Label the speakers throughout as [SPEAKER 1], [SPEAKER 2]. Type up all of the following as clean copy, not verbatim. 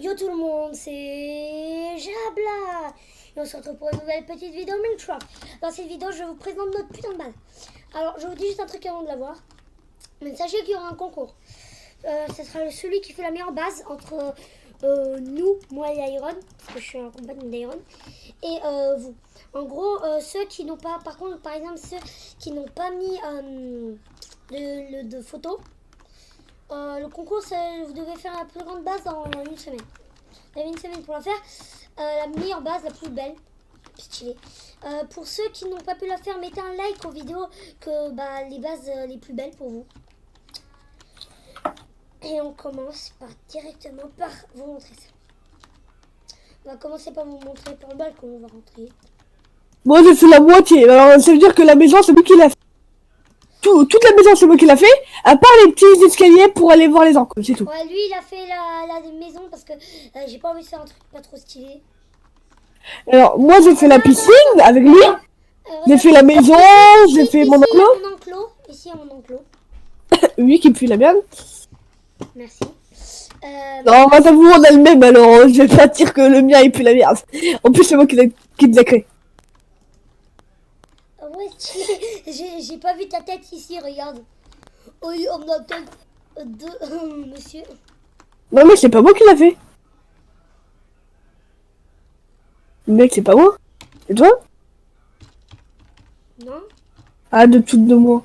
[SPEAKER 1] Yo tout le monde, c'est Jabla et on se retrouve pour une nouvelle petite vidéo Minecraft. Dans cette vidéo, je vous présente notre putain de base. Alors, je vous dis juste un truc avant de la voir. Mais sachez qu'il y aura un concours. Ce sera celui qui fait la meilleure base entre nous, moi et Iron, parce que je suis en compagnie d'Iron, et vous. En gros, ceux qui n'ont pas, par contre, par exemple, ceux qui n'ont pas mis de photos, le concours, vous devez faire la plus grande base dans une semaine. Vous avez une semaine pour la faire. La meilleure base, la plus belle, stylée. Pour ceux qui n'ont pas pu la faire, mettez un like aux vidéos que les bases les plus belles pour vous. Et on commence directement par vous montrer ça. On va commencer par vous montrer par le balcon, on va rentrer.
[SPEAKER 2] Moi j'ai fait la moitié, alors ça veut dire que la maison c'est moi qui l'a fait. Toute la maison c'est moi qui l'a fait, à part les petits escaliers pour aller voir les enclos, c'est tout.
[SPEAKER 1] Ouais, lui il a fait la maison parce que j'ai pas envie de faire un truc pas trop stylé.
[SPEAKER 2] Alors moi j'ai fait la piscine avec lui, j'ai fait la maison, j'ai fait mon enclos.
[SPEAKER 1] Mon enclos, ici à mon enclos.
[SPEAKER 2] Lui qui me fait la mienne.
[SPEAKER 1] Merci.
[SPEAKER 2] Non, moi t'avoue on a le même alors je vais pas dire que le mien il pue la merde. En plus c'est moi qui l'a créé.
[SPEAKER 1] Ouais, j'ai pas vu ta tête ici, regarde. Oui, on a peut-être deux, monsieur.
[SPEAKER 2] Non mais c'est pas moi qui l'a fait. Le mec c'est pas moi. C'est toi?
[SPEAKER 1] Non.
[SPEAKER 2] Ah de toutes de moi.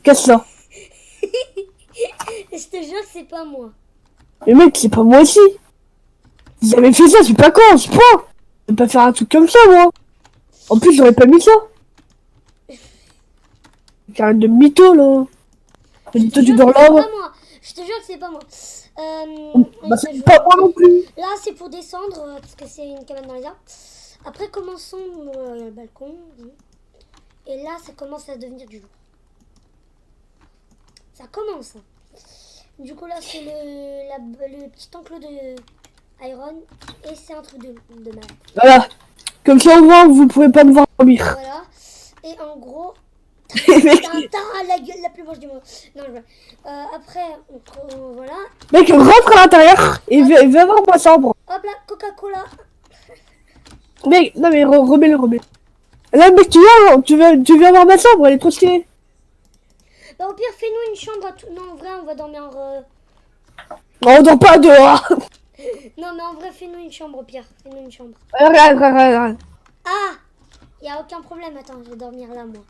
[SPEAKER 2] Casse ça.
[SPEAKER 1] Je te jure que c'est pas moi.
[SPEAKER 2] Mais mec c'est pas moi aussi. Si j'avais fait ça, je suis pas con, je peux pas. Je vais pas faire un truc comme ça moi. En plus j'aurais pas mis ça. Carré de mytho là. Le mytho du Dorlave.
[SPEAKER 1] Je te jure que c'est pas moi.
[SPEAKER 2] Bah c'est pas moi non plus.
[SPEAKER 1] Là c'est pour descendre parce que c'est une cabane dans les arbres. Après commençons le balcon. Et là ça commence à devenir du jour. Ça commence. Du coup là c'est le petit enclos de Iron. Et c'est un truc de mal.
[SPEAKER 2] Voilà. Comme ça au moins vous pouvez pas me voir dormir.
[SPEAKER 1] Voilà. Et en gros... T'as la gueule la plus moche du monde. Non, après, voilà.
[SPEAKER 2] Mec, rentre à l'intérieur et va voir ma chambre.
[SPEAKER 1] Hop là, Coca-Cola.
[SPEAKER 2] Mec, non mais remets-le. Là mec, tu viens voir ma chambre, elle est trop stylée.
[SPEAKER 1] Bah au pire, fais-nous une chambre à tout. Non, en vrai, on va dormir...
[SPEAKER 2] Non, on dort pas dehors.
[SPEAKER 1] Non, mais en vrai, fais-nous une chambre au pire. Fais-nous une chambre.
[SPEAKER 2] Regarde.
[SPEAKER 1] Ah, y a aucun problème. Attends, je vais dormir là, moi.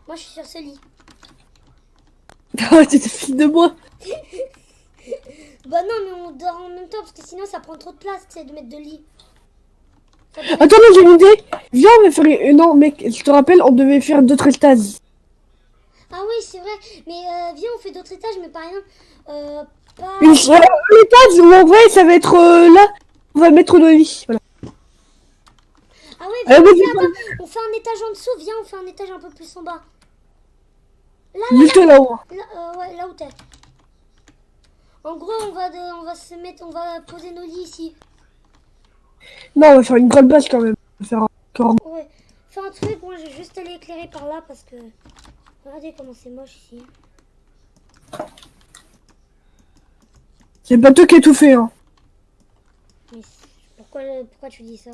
[SPEAKER 1] Moi, je suis sur ce lit.
[SPEAKER 2] Tu te files de moi.
[SPEAKER 1] Bah non, mais on dort en même temps parce que sinon, ça prend trop de place, tu sais, de mettre deux lits.
[SPEAKER 2] Attends, non, j'ai une idée. Viens, on va faire... Non, mec, je te rappelle, on devait faire d'autres étages.
[SPEAKER 1] Ah oui, c'est vrai. Mais viens, on fait d'autres étages, mais par exemple, pas...
[SPEAKER 2] L'étage où en vrai, ça va être là. On va mettre nos lits. Voilà.
[SPEAKER 1] Ah ouais, viens, on fait un étage en dessous. Viens, on fait un étage un peu plus en bas.
[SPEAKER 2] Là-haut.
[SPEAKER 1] Ouais, là où t'es. En gros, on va poser nos lits ici.
[SPEAKER 2] Non, on va faire une grande base quand même. On va faire encore...
[SPEAKER 1] Ouais, fais un truc. Moi, je vais juste aller éclairer par là parce que... Regardez comment c'est moche ici.
[SPEAKER 2] C'est pas toi qui as tout fait, hein.
[SPEAKER 1] Mais pourquoi tu dis ça?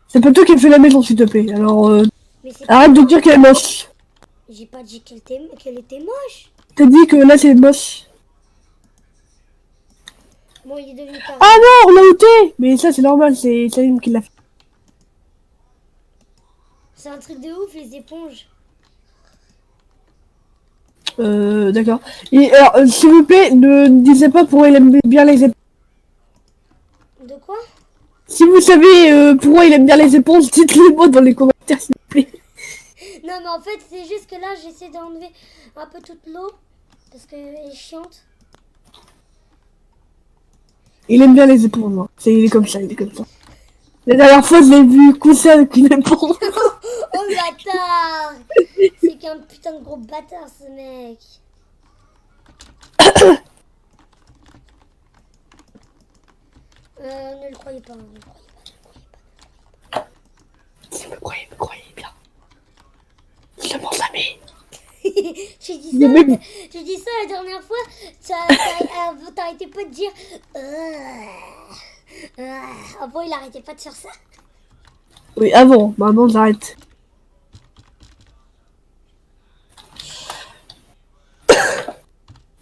[SPEAKER 2] C'est pas toi qui as fait la maison, s'il te plaît. Alors, arrête de dire qu'elle est moche.
[SPEAKER 1] J'ai pas dit qu'elle était moche.
[SPEAKER 2] T'as dit que là, c'est moche.
[SPEAKER 1] Bon, il est devenu carré.
[SPEAKER 2] Ah non, on l'a ôté. Mais ça, c'est normal, c'est Salim qui l'a fait.
[SPEAKER 1] C'est un truc de ouf, les éponges.
[SPEAKER 2] D'accord. Et alors, s'il vous plaît, ne disez pas pourquoi il aime bien les éponges.
[SPEAKER 1] De quoi?
[SPEAKER 2] Si vous savez pourquoi il aime bien les éponges, dites-le moi dans les commentaires, s'il vous plaît.
[SPEAKER 1] Non, mais en fait, c'est juste que là, j'essaie d'enlever un peu toute l'eau. Parce qu'elle est chiante.
[SPEAKER 2] Il aime bien les éponges, hein. Il est comme ça. La dernière fois, je l'ai vu coucher avec une éponge.
[SPEAKER 1] Oh, bâtard! C'est qu'un putain de gros bâtard, ce mec. Ne le croyez pas,
[SPEAKER 2] Si vous me croyez bien. Je mens jamais.
[SPEAKER 1] J'ai dit ça la dernière fois. T'as arrêtait pas de dire... Avant, il arrêtait pas de faire ça.
[SPEAKER 2] Oui, avant. Maintenant, j'arrête.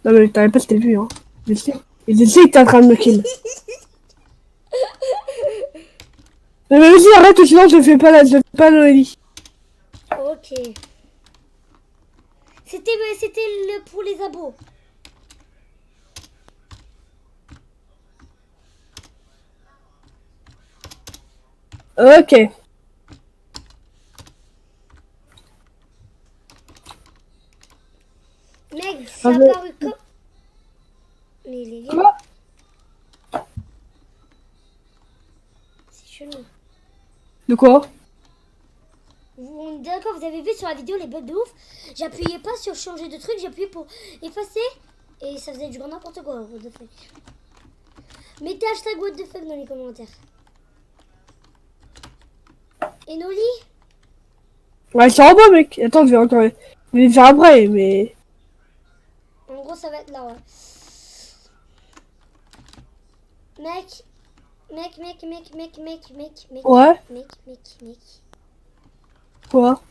[SPEAKER 2] Non, mais t'avais pas, c'était vu, hein. Je sais. Et je sais que t'es en train de me kill. Mais vas-y, arrête, sinon je fais pas Noélie.
[SPEAKER 1] Ok. C'était pour les abos.
[SPEAKER 2] Ok.
[SPEAKER 1] Mec, ça a apparu comme... Mais il est vieux.
[SPEAKER 2] Quoi?
[SPEAKER 1] C'est chelou.
[SPEAKER 2] De quoi?
[SPEAKER 1] On est d'accord, vous avez vu sur la vidéo les bugs de ouf. J'appuyais pas sur changer de truc, j'appuyais pour effacer. Et ça faisait du grand n'importe quoi. What the fuck. Mettez hashtag what the fuck dans les commentaires. Et Noli?
[SPEAKER 2] Ouais, c'est en bas, mec. Attends, je vais encore... Je vais le faire après, mais...
[SPEAKER 1] En gros, ça va être là, ouais. Mec.
[SPEAKER 2] Ouais.
[SPEAKER 1] Mec.
[SPEAKER 2] Quoi?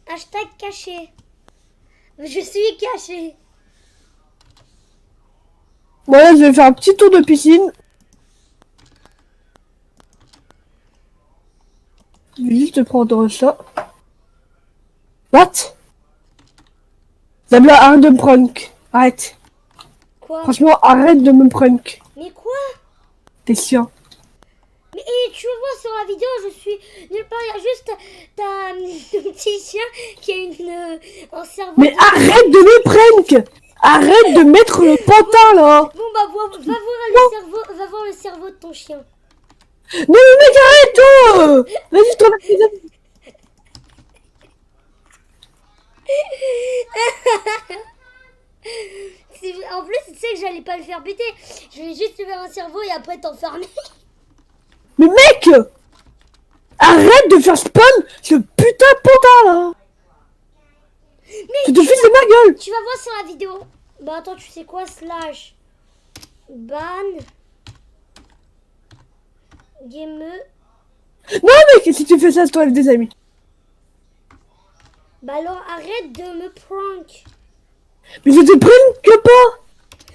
[SPEAKER 1] Hashtag caché. Je suis caché.
[SPEAKER 2] Bon, là, je vais faire un petit tour de piscine. Je vais juste prendre ça. What? Zabla, arrête de me prank. Arrête.
[SPEAKER 1] Quoi?
[SPEAKER 2] Franchement, arrête de me prank.
[SPEAKER 1] Mais quoi?
[SPEAKER 2] T'es chiant.
[SPEAKER 1] Mais tu vois sur la vidéo, je suis nulle part. Il y a juste ton petit chien qui a un cerveau.
[SPEAKER 2] Mais arrête de me prank. Arrête de mettre le pantin, là.
[SPEAKER 1] Bon bah va voir le cerveau de ton chien.
[SPEAKER 2] Non, mais mec, arrête, toi. Vas-y, t'en as fait.
[SPEAKER 1] En plus, tu sais que j'allais pas le faire péter. Je vais juste te faire un cerveau et après t'enfermer.
[SPEAKER 2] Mais mec, arrête de faire spawn ce putain de pantin, là.
[SPEAKER 1] Mais
[SPEAKER 2] Tu te fous de ma gueule.
[SPEAKER 1] tu vas voir sur la vidéo. Bah attends, tu sais quoi? Slash ban game.
[SPEAKER 2] Non, mec, si tu fais ça, c'est toi avec des amis.
[SPEAKER 1] Bah alors arrête de me prank.
[SPEAKER 2] Mais je te prank pas.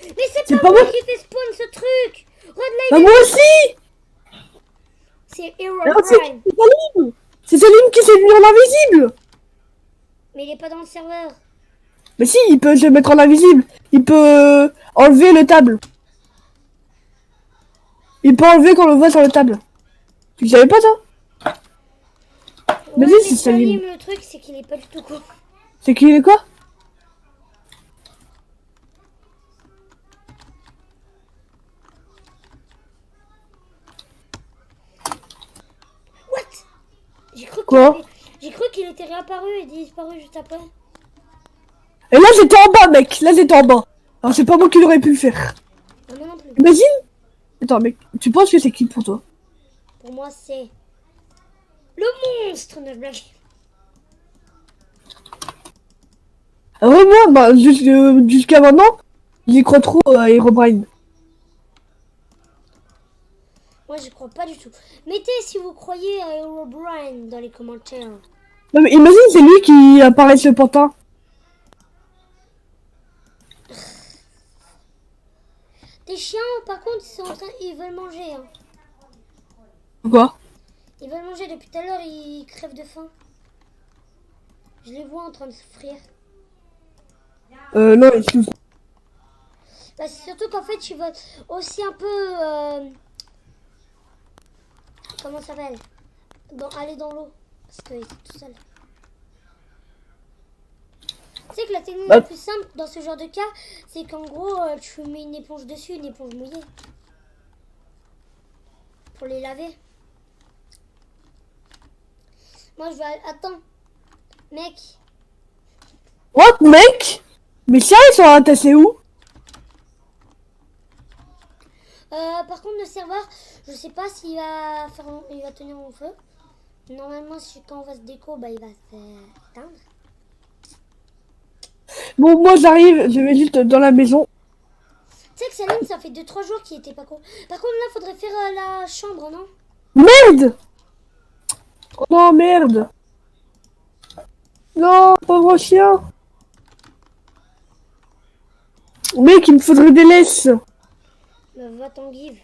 [SPEAKER 1] Mais c'est
[SPEAKER 2] C'est
[SPEAKER 1] pas
[SPEAKER 2] pas
[SPEAKER 1] moi
[SPEAKER 2] moi.
[SPEAKER 1] qui fais spawn ce truc. Regarde là,
[SPEAKER 2] Bah, moi aussi.
[SPEAKER 1] c'est
[SPEAKER 2] Alors,
[SPEAKER 1] Herobrine.
[SPEAKER 2] c'est Salim. C'est Salim qui s'est mis en invisible.
[SPEAKER 1] Mais il est pas dans le serveur.
[SPEAKER 2] Mais si, il peut se mettre en invisible. Il peut enlever le table. Il peut enlever quand on le voit sur le table. Tu savais pas ça?
[SPEAKER 1] Ouais,
[SPEAKER 2] Vas-y,
[SPEAKER 1] mais
[SPEAKER 2] c'est Salim.
[SPEAKER 1] le truc c'est qu'il est pas du tout con.
[SPEAKER 2] C'est qui, il est quoi?
[SPEAKER 1] What? J'ai cru
[SPEAKER 2] Quoi?
[SPEAKER 1] J'ai cru qu'il était réapparu et disparu juste après.
[SPEAKER 2] Et là, j'étais en bas, mec. Là, j'étais en bas. Alors, c'est pas moi qui l'aurais pu le faire.
[SPEAKER 1] Ah, moi non plus.
[SPEAKER 2] Imagine. Attends, mec, tu penses que c'est qui pour toi?
[SPEAKER 1] Pour moi c'est le monstre. Non, je blague.
[SPEAKER 2] Ah ouais, moi, bah, jusqu'à maintenant, j'y crois trop à Herobrine.
[SPEAKER 1] Moi je crois pas du tout. Mettez si vous croyez à Herobrine dans les commentaires.
[SPEAKER 2] Non, mais imagine, c'est lui qui apparaît ce pantin.
[SPEAKER 1] Tes chiens par contre ils veulent manger. Hein.
[SPEAKER 2] Quoi?
[SPEAKER 1] Ils veulent manger depuis tout à l'heure, ils crèvent de faim. Je les vois en train de souffrir.
[SPEAKER 2] Non, excuse.
[SPEAKER 1] Bah, c'est surtout qu'en fait, ils veulent aussi un peu... comment ça s'appelle? Aller dans l'eau. Parce qu'ils sont tout seuls. Tu sais que la technique la plus simple dans ce genre de cas, c'est qu'en gros, tu mets une éponge dessus, une éponge mouillée. Pour les laver. Moi, je vais... Attends. Mec.
[SPEAKER 2] What, mec? Mais ça, ils sont entassés où?
[SPEAKER 1] Par contre, le serveur, je sais pas s'il va faire, il va tenir en feu. Normalement, quand on va se déco, bah, il va s'éteindre.
[SPEAKER 2] Bon, moi j'arrive, je vais juste dans la maison.
[SPEAKER 1] Tu sais que Salim, ça fait 2-3 jours qu'il était pas cool. Par contre, là, faudrait faire la chambre, non?
[SPEAKER 2] Merde! Oh non, merde! Non, pauvre chien! Mec, il me faudrait des laisses!
[SPEAKER 1] Bah, va t'en give.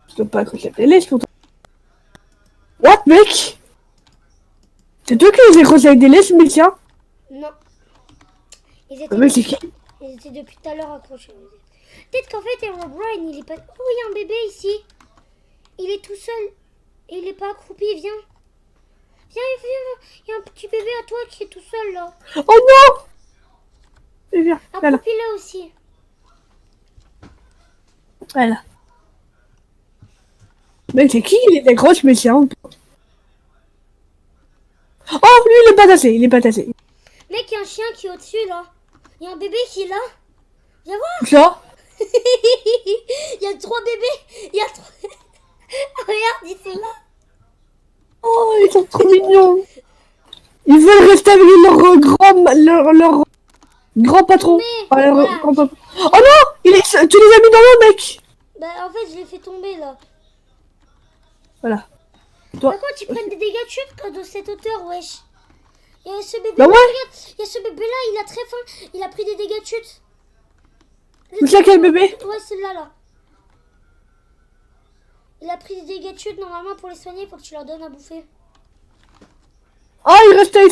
[SPEAKER 2] Je peux pas accrocher des laisses pour toi. What, mec? C'est toi qui les accroches avec des laisses, mais tiens!
[SPEAKER 1] Non. Ils
[SPEAKER 2] Le
[SPEAKER 1] étaient,
[SPEAKER 2] mec, c'est qui?
[SPEAKER 1] ils étaient depuis tout à l'heure accrochés. Peut-être qu'en fait, Herobrine, il est pas... Oh, il y a un bébé ici. Il est tout seul. Et il est pas accroupi, viens. Viens, viens. Il y a un petit bébé à toi qui est tout seul, là.
[SPEAKER 2] Oh non! Et viens, voilà.
[SPEAKER 1] Accroupi-le aussi.
[SPEAKER 2] Voilà. Mec, c'est qui il est accroche, mais tiens. Oh, lui, il est pas tassé, il est pas tassé.
[SPEAKER 1] Mec, il y a un chien qui est au-dessus, là. Il y a un bébé qui est là. Viens voir.
[SPEAKER 2] Ça?
[SPEAKER 1] Il y a 3 bébés. Il y a 3... Regarde, ils sont là.
[SPEAKER 2] Oh, ils sont trop mignons. Ils veulent rester avec leur grand patron.
[SPEAKER 1] Mais,
[SPEAKER 2] Enfin, leur
[SPEAKER 1] voilà.
[SPEAKER 2] grand patron. Oh non, tu les as mis dans l'eau, mec.
[SPEAKER 1] Bah, en fait, je l'ai fait tomber, là.
[SPEAKER 2] Voilà. Toi.
[SPEAKER 1] Par contre, ils prennent des dégâts de chute de cette hauteur, wesh. Il y a ce bébé
[SPEAKER 2] Bah
[SPEAKER 1] là,
[SPEAKER 2] ouais.
[SPEAKER 1] regarde. Il y a ce bébé là, il a très faim. Il a pris des dégâts de chute.
[SPEAKER 2] C'est quel bébé?
[SPEAKER 1] Ouais, celui-là, là. Il a pris des dégâts de chute. Normalement, pour les soigner, il faut que tu leur donnes à bouffer.
[SPEAKER 2] Oh, il reste avec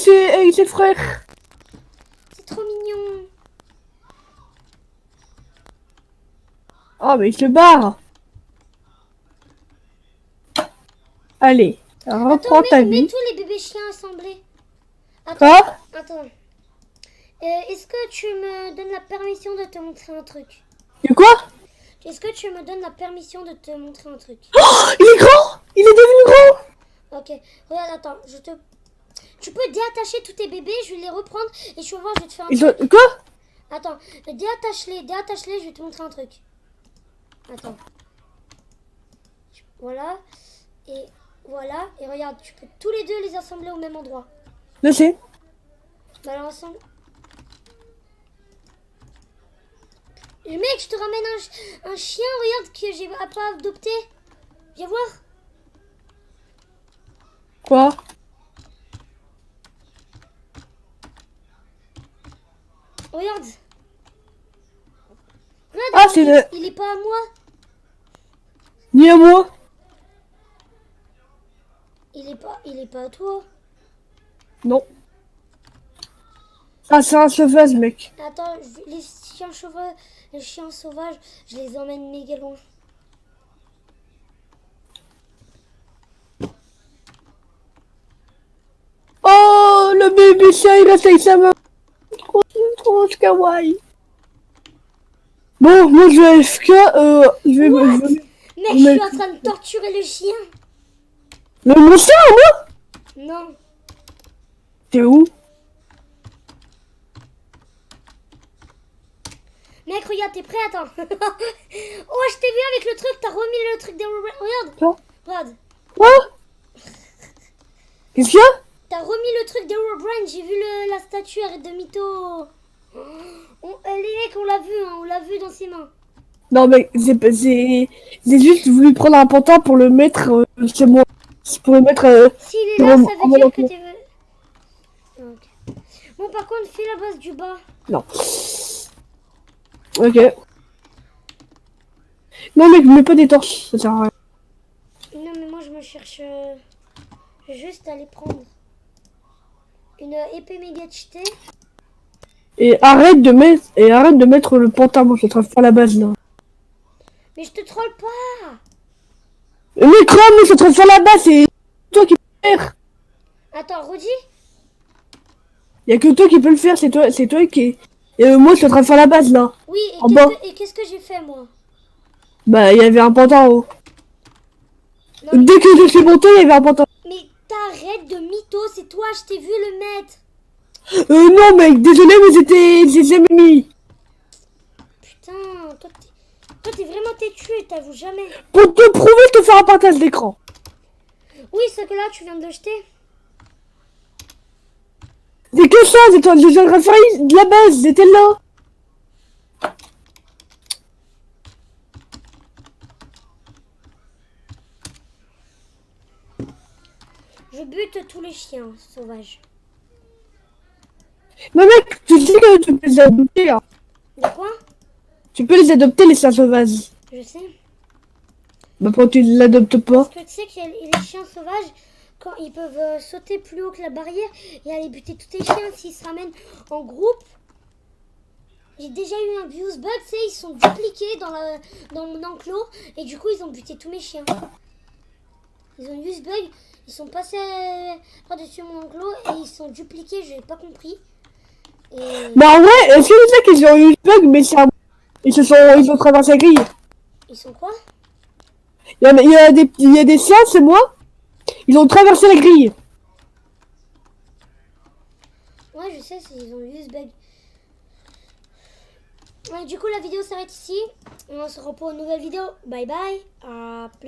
[SPEAKER 2] ses frères.
[SPEAKER 1] C'est trop mignon.
[SPEAKER 2] Oh, mais il se barre. Allez, reprends
[SPEAKER 1] Attends,
[SPEAKER 2] ta
[SPEAKER 1] mets
[SPEAKER 2] vie.
[SPEAKER 1] tous les bébés chiens assemblés.
[SPEAKER 2] Quoi?
[SPEAKER 1] Attends. Est-ce que tu me donnes la permission de te montrer un truc?
[SPEAKER 2] Et quoi?
[SPEAKER 1] Est-ce que tu me donnes la permission de te montrer un truc?
[SPEAKER 2] Oh, il est grand. Il est devenu grand.
[SPEAKER 1] Ok. Regarde, attends. Tu peux déattacher tous tes bébés, je vais les reprendre et tu vas voir, je vais te faire un truc.
[SPEAKER 2] Quoi?
[SPEAKER 1] Attends, déattache-les, je vais te montrer un truc. Attends. Voilà. Et voilà. Et regarde, tu peux tous les deux les assembler au même endroit.
[SPEAKER 2] Je sais.
[SPEAKER 1] Bah alors ensemble. Et mec, je te ramène un chien, regarde, que j'ai pas adopté. Viens voir.
[SPEAKER 2] Quoi?
[SPEAKER 1] Regarde. Regarde,
[SPEAKER 2] Ah, c'est le...
[SPEAKER 1] il est pas à moi.
[SPEAKER 2] Ni à moi.
[SPEAKER 1] Il est pas à toi.
[SPEAKER 2] Non. Ah, c'est un sauvage, mec.
[SPEAKER 1] Attends, les chiens sauvages, je les emmène méga loin.
[SPEAKER 2] Oh, le bébé chien, il reste avec sa main. Trop kawaii. Bon, moi, je vais FK, je vais...
[SPEAKER 1] Mec, je
[SPEAKER 2] Mais-
[SPEAKER 1] suis en train de torturer le chien.
[SPEAKER 2] Mon chien, moi?
[SPEAKER 1] Non.
[SPEAKER 2] T'es où?
[SPEAKER 1] Mec, regarde, t'es prêt? Attends. Oh, je t'ai vu avec le truc, t'as remis le truc des... Regarde.
[SPEAKER 2] Quoi?
[SPEAKER 1] Regarde.
[SPEAKER 2] Quoi? Qu'est-ce qu'il y a?
[SPEAKER 1] T'as remis le truc d'Herobrine, j'ai vu la statue, arrête de mytho. Les mecs, on l'a vu, hein, on l'a vu dans ses mains.
[SPEAKER 2] Non, mais j'ai juste voulu prendre un pantin pour le mettre chez moi. Pour le mettre...
[SPEAKER 1] S'il est là,
[SPEAKER 2] en-
[SPEAKER 1] ça
[SPEAKER 2] en
[SPEAKER 1] veut dire
[SPEAKER 2] mode
[SPEAKER 1] que tu veux... Ok. Bon, par contre, fais la base du bas.
[SPEAKER 2] Non. Ok. Non, mec, mets pas des torches, ça sert à rien.
[SPEAKER 1] Non, mais moi, je me cherche juste à aller prendre une épée méga cheatée.
[SPEAKER 2] Et arrête de mettre le pantin, moi je suis en train de faire la base là.
[SPEAKER 1] Mais je te troll pas.
[SPEAKER 2] Mais crame, moi je suis en train de faire la base, c'est toi qui peux le faire.
[SPEAKER 1] Attends, redis.
[SPEAKER 2] Y'a que toi qui peux le faire, c'est toi qui... Et moi je suis en train de faire la base là.
[SPEAKER 1] Oui,
[SPEAKER 2] En bas.
[SPEAKER 1] et qu'est-ce que j'ai fait, moi?
[SPEAKER 2] Bah, il y avait un pantin en haut.
[SPEAKER 1] Non,
[SPEAKER 2] Dès que je suis monté, il y avait un pantin.
[SPEAKER 1] mais t'arrêtes de mytho, c'est toi, je t'ai vu le mettre.
[SPEAKER 2] Non mec, désolé, mais j'ai jamais mis.
[SPEAKER 1] Putain, toi t'es vraiment têtu, t'avoues jamais.
[SPEAKER 2] Pour te prouver, je te fais un partage d'écran.
[SPEAKER 1] Oui, ce que là tu viens de le jeter?
[SPEAKER 2] C'est que ça, j'étais en train de faire de la base, j'étais là.
[SPEAKER 1] Je bute tous les chiens sauvages.
[SPEAKER 2] Mais mec, tu sais que tu peux les adopter, hein.
[SPEAKER 1] De quoi?
[SPEAKER 2] Tu peux les adopter, les chiens sauvages.
[SPEAKER 1] Je sais.
[SPEAKER 2] Bah pourquoi tu ne l'adoptes pas?
[SPEAKER 1] Parce que tu sais qu'il y a les chiens sauvages, quand ils peuvent sauter plus haut que la barrière et aller buter tous tes chiens s'ils se ramènent en groupe. J'ai déjà eu un abuse bug, tu sais, ils sont dupliqués dans mon enclos et du coup ils ont buté tous mes chiens. Ils ont eu use bug, ils sont passés par-dessus mon enclos et ils sont dupliqués, j'ai pas compris. Et
[SPEAKER 2] Bah en vrai, est-ce que tu sais qu'ils ont eu le bug, mais c'est ils ont traversé la grille.
[SPEAKER 1] ils sont quoi?
[SPEAKER 2] Il y a des chiens, c'est moi. Ils ont traversé la grille.
[SPEAKER 1] Ouais, je sais, ils ont eu use bug. Ouais, du coup la vidéo s'arrête ici. On se reprend pour une nouvelle vidéo. Bye bye. À plus.